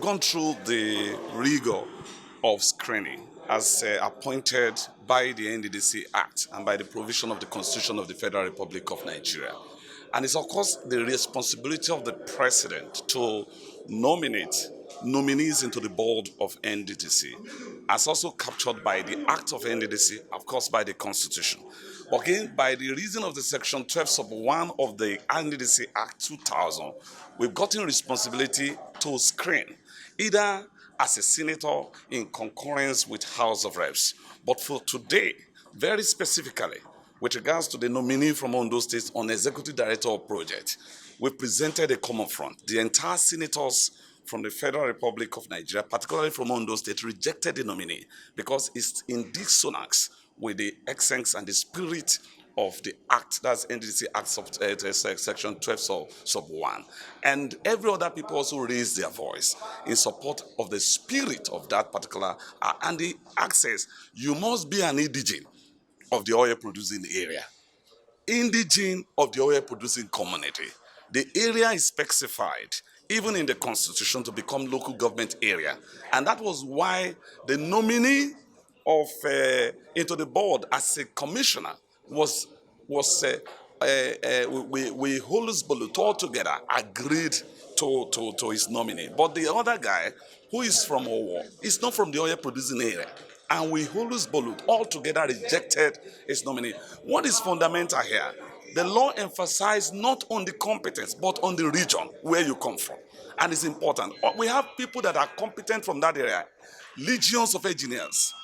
gone through the rigor of screening as appointed by the NDDC Act and by the provision of the Constitution of the Federal Republic of Nigeria. And it's, of course, the responsibility of the President to nominate nominees into the board of NDDC, as also captured by the Act of NDDC, of course, by the Constitution. But again, by the reason of the Section 12 sub 1 of the NDDC Act 2000, we've gotten responsibility to screen, either as a senator in concurrence with House of Reps. But for today, very specifically, with regards to the nominee from Ondo State on Executive Director of Project, we presented a common front. The entire senators from the Federal Republic of Nigeria, particularly from Ondo State, rejected the nominee because it's in dissonance with the essence and the spirit of the Act, that's NDDC Act Section 12 sub 1. And every other people also raised their voice in support of the spirit of that particular and the Act says you must be an indigene of the oil producing area, indigene of the oil producing community. The area is specified even in the Constitution to become local government area, and that was why the nominee of into the board as a commissioner was we Holusbolu all together agreed to his nominee. But the other guy, who is from Owo, is not from the oil producing area. And we Holusbolu all together rejected his nominee. What is fundamental here? The law emphasized not on the competence, but on the region where you come from. And it's important. We have people that are competent from that area, legions of engineers,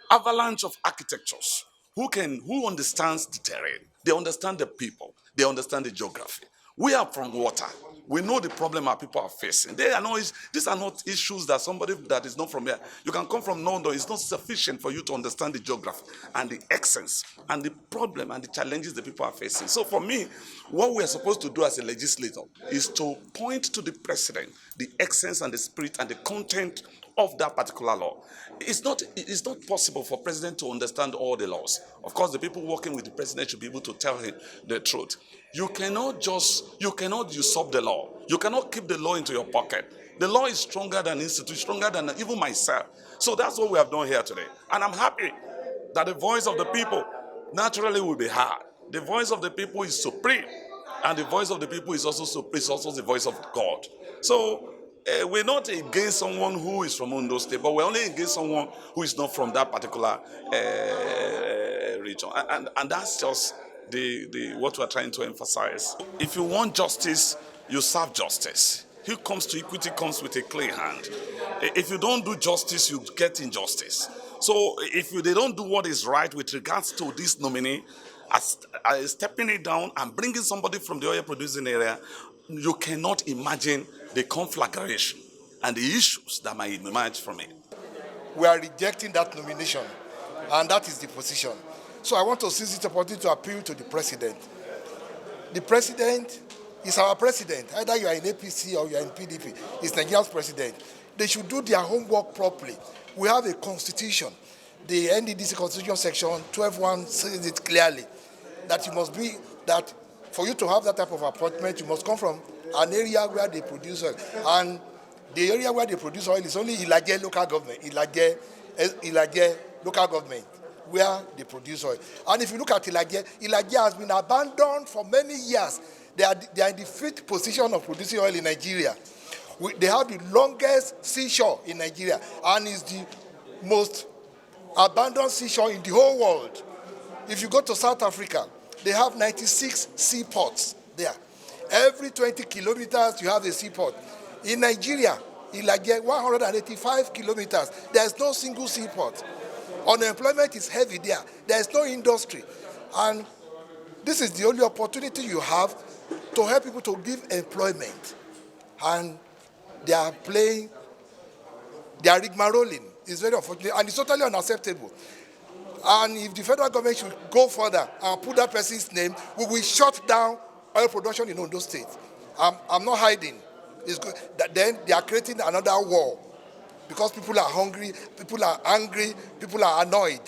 avalanche of architectures, who understands the terrain, they understand the people, they understand the geography. We are from water. We know the problem our people are facing. These are not issues that somebody that is not from here. You can come from Nondo. It's not sufficient for you to understand the geography and the essence and the problem and the challenges the people are facing. So for me, what we are supposed to do as a legislator is to point to the president, the essence and the spirit and the content of that particular law. It's not possible for president to understand all the laws. Of course, the people working with the president should be able to tell him the truth. You cannot usurp the law. You cannot keep the law into your pocket. The law is stronger than institution, stronger than even myself. So that's what we have done here today. And I'm happy that the voice of the people naturally will be heard. The voice of the people is supreme. And the voice of the people is also the voice of God. So we're not against someone who is from Ondo State, but we're only against someone who is not from that particular region. And that's just what we're trying to emphasize. If you want justice, you serve justice. Who comes to equity comes with a clean hand. If you don't do justice, you get injustice. So if they don't do what is right with regards to this nominee, as stepping it down and bringing somebody from the oil producing area, you cannot imagine the conflagration and the issues that might emerge from it. We are rejecting that nomination, and that is the position. So I want to seize this opportunity to appeal to the president. The president is our president. Either you are in APC or you are in PDP. He's Nigeria's president. They should do their homework properly. We have a constitution. The NDDC Constitution Section 12.1 says it clearly that for you to have that type of appointment, you must come from an area where they produce oil. And the area where they produce oil is only Ilaje local government, Ilaje local government, where they produce oil. And if you look at Ilaje has been abandoned for many years. They are in the 5th position of producing oil in Nigeria. They have the longest seashore in Nigeria, and is the most abandoned seashore in the whole world. If you go to South Africa, they have 96 seaports there. Every 20 kilometers, you have a seaport. In Nigeria, Ilaje, 185 kilometers, there's no single seaport. Unemployment is heavy there. There's no industry. And this is the only opportunity you have to help people to give employment. And they are rigmaroling. It's very unfortunate, and it's totally unacceptable. And if the federal government should go further and put that person's name, we will shut down oil production in Ondo State. I'm not hiding. It's good. Then they are creating another war because people are hungry, people are angry, people are annoyed.